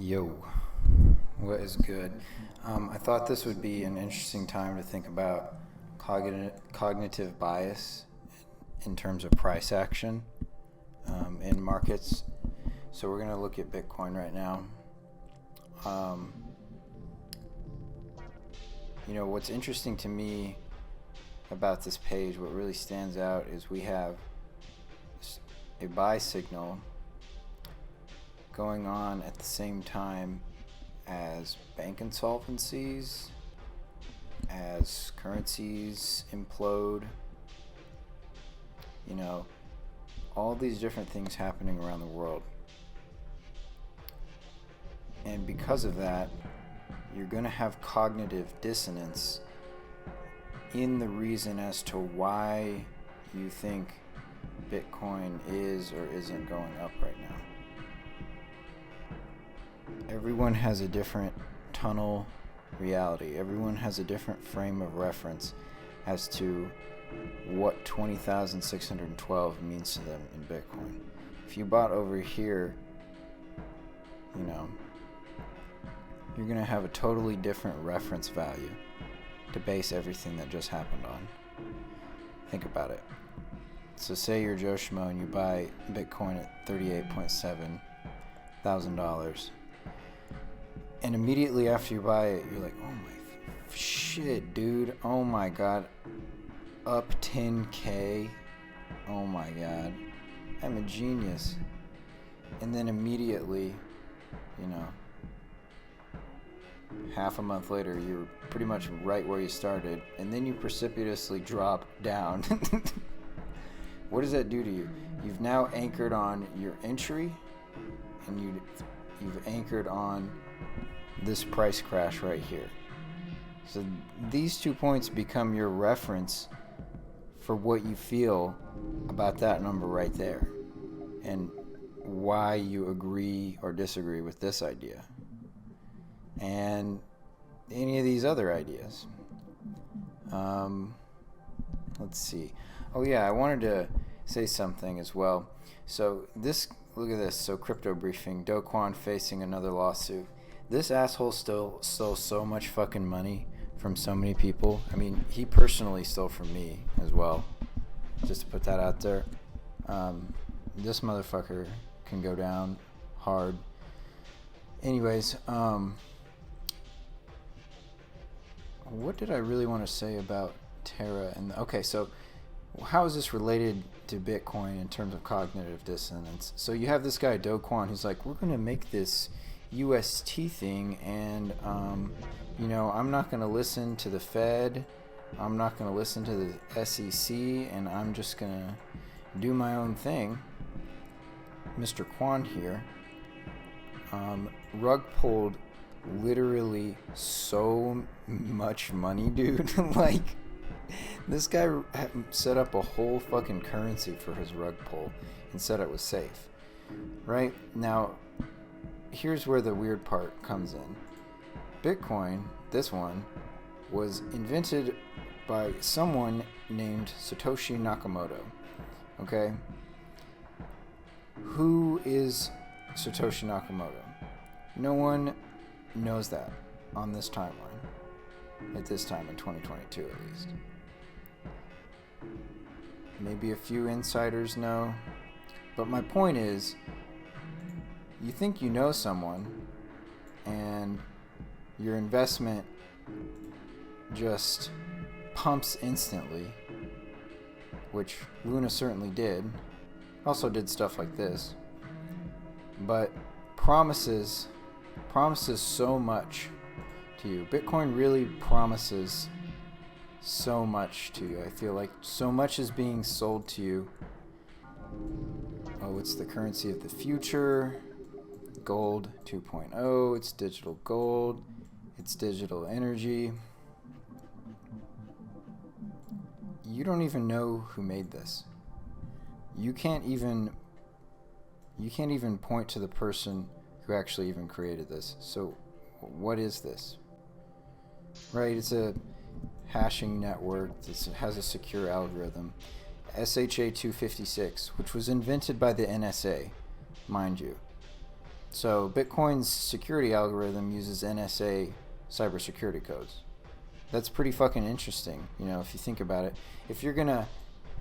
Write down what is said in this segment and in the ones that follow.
Yo, what is good? I thought this would be an interesting time to think about cognitive bias in terms of price action in markets. So we're going to look at Bitcoin right now. What's interesting to me about this page, what really stands out is we have a buy signal going on at the same time as bank insolvencies, as currencies implode, all these different things happening around the world. And because of that, you're going to have cognitive dissonance in the reason as to why you think Bitcoin is or isn't going up right now. Everyone has a different tunnel reality. Everyone has a different frame of reference as to what 20,612 means to them in Bitcoin. If you bought over here, you're going to have a totally different reference value to base everything that just happened on. Think about it. So say you're Joe Schmo and you buy Bitcoin at $38.7 thousand. And immediately after you buy it, you're like, oh my shit, dude. Oh my God. Up 10K. Oh my God. I'm a genius. And then immediately, half a month later, you're pretty much right where you started. And then you precipitously drop down. What does that do to you? You've now anchored on your entry, and you've anchored on this price crash right here. So these 2 points become your reference for what you feel about that number right there, and why you agree or disagree with this idea and any of these other ideas. Let's see. Oh yeah, I wanted to say something as well. So look at this. So Crypto Briefing, Do Kwon facing another lawsuit. This asshole stole so much fucking money from so many people. I mean, he personally stole from me as well. Just to put that out there. This motherfucker can go down hard. Anyways, what did I really want to say about Terra? Okay, so how is this related to Bitcoin in terms of cognitive dissonance? So you have this guy, Do Kwon, who's like, we're going to make this UST thing, and I'm not going to listen to the Fed, I'm not going to listen to the SEC, and I'm just going to do my own thing. Mr. Kwon here rug pulled literally so much money, dude. Like, this guy set up a whole fucking currency for his rug pull and said it was safe. Right? Now, here's where the weird part comes in. Bitcoin, this one, was invented by someone named Satoshi Nakamoto. Okay? Who is Satoshi Nakamoto? No one knows that on this timeline. At this time in 2022, at least. Maybe a few insiders know. But my point is, you think you know someone, and your investment just pumps instantly, which Luna certainly did. Also did stuff like this. But promises so much to you. Bitcoin really promises so much to you. I feel like so much is being sold to you. Oh, it's the currency of the future. Gold 2.0. It's digital gold. It's digital energy. You don't even know who made this. You can't even point to the person who actually even created this. So what is this? Right, it's a hashing network that has a secure algorithm. SHA-256, which was invented by the NSA, mind you. So Bitcoin's security algorithm uses NSA cybersecurity codes. That's pretty fucking interesting, you know, if you think about it. If you're gonna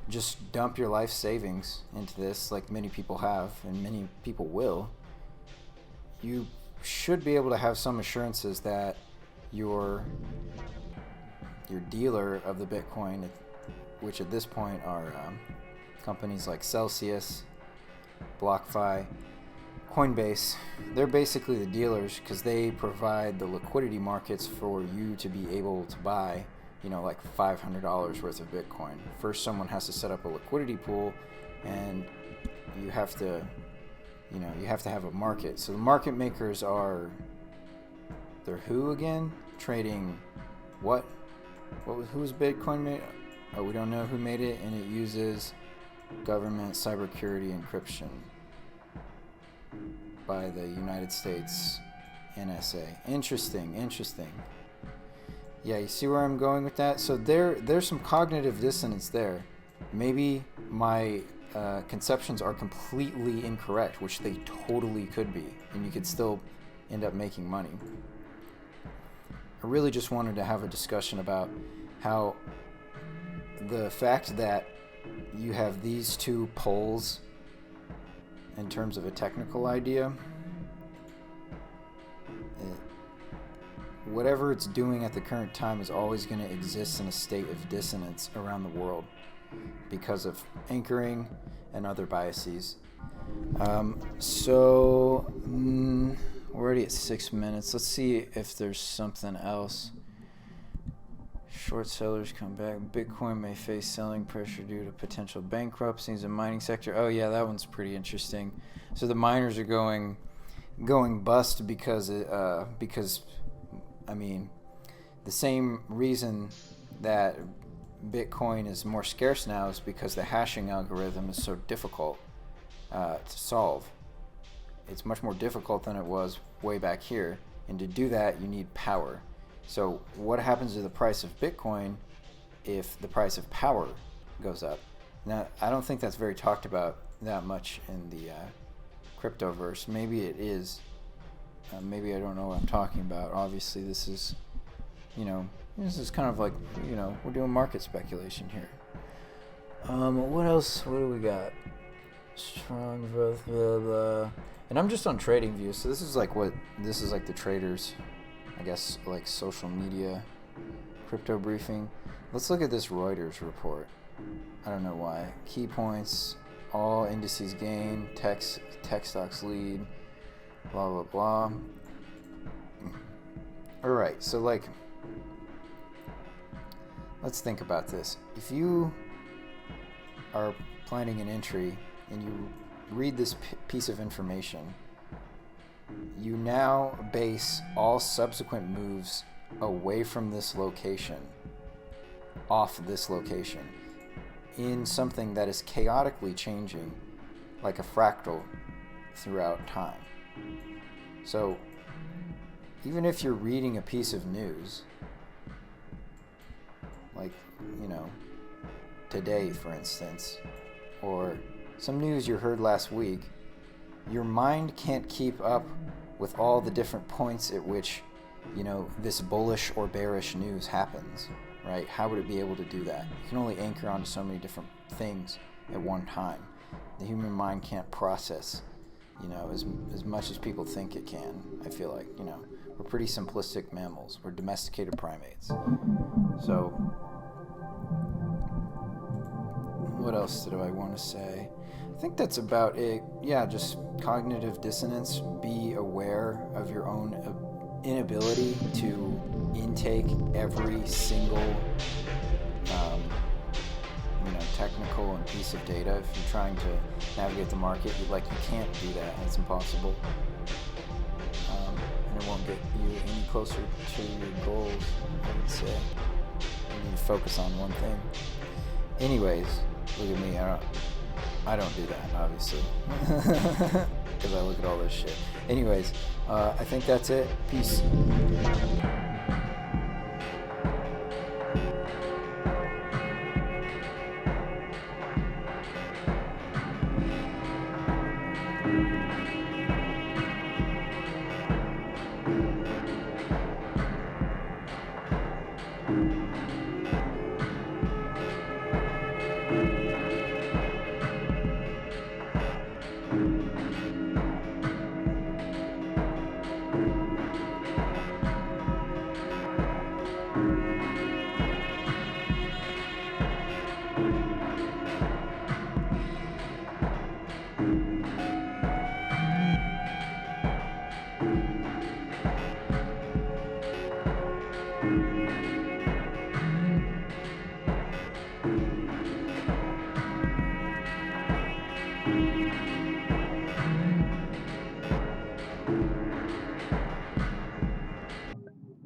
just dump your life savings into this, like many people have and many people will, you should be able to have some assurances that your dealer of the Bitcoin, which at this point are companies like Celsius, BlockFi, Coinbase, they're basically the dealers because they provide the liquidity markets for you to be able to buy, you know, like $500 worth of Bitcoin. First, someone has to set up a liquidity pool, and you have to have a market. So the market makers are, they're who again? Trading what? Who's Bitcoin made? Oh, we don't know who made it, and it uses government cybersecurity encryption by the United States NSA. Interesting. Yeah, you see where I'm going with that? So there's some cognitive dissonance there. Maybe my conceptions are completely incorrect, which they totally could be, and you could still end up making money. I really just wanted to have a discussion about how the fact that you have these two poles in terms of a technical idea, whatever it's doing at the current time is always going to exist in a state of dissonance around the world because of anchoring and other biases. We're already at 6 minutes. Let's see if there's something else. Short sellers come back. Bitcoin may face selling pressure due to potential bankruptcies in the mining sector. Oh yeah, that one's pretty interesting. So the miners are going bust because I mean, the same reason that Bitcoin is more scarce now is because the hashing algorithm is so difficult to solve. It's much more difficult than it was way back here, and to do that you need power. So what happens to the price of Bitcoin if the price of power goes up? Now, I don't think that's very talked about that much in the cryptoverse. Maybe it is. Maybe I don't know what I'm talking about. Obviously, this is kind of like, we're doing market speculation here. What else? What do we got? Strong growth, blah, blah. And I'm just on TradingView, so this is like the traders, I guess, like social media crypto briefing. Let's look at this Reuters report. I don't know why. Key points, all indices gain, tech stocks lead, blah, blah, blah. All right, so let's think about this. If you are planning an entry and you read this piece of information, you now base all subsequent moves away from this location, off this location, in something that is chaotically changing, like a fractal throughout time. So even if you're reading a piece of news, like, today, for instance, or some news you heard last week, your mind can't keep up with all the different points at which, this bullish or bearish news happens, right? How would it be able to do that? You can only anchor onto so many different things at one time. The human mind can't process, as much as people think it can. I feel like, we're pretty simplistic mammals. We're domesticated primates. So, what else did I want to say? I think that's about it. Yeah, just cognitive dissonance. Be aware of your own inability to intake every single, technical and piece of data. If you're trying to navigate the market, you can't do that. It's impossible. And it won't get you any closer to your goals, I would say. You need to focus on one thing. Anyways, look at me. I don't do that, obviously, because I look at all this shit. Anyways, I think that's it. Peace.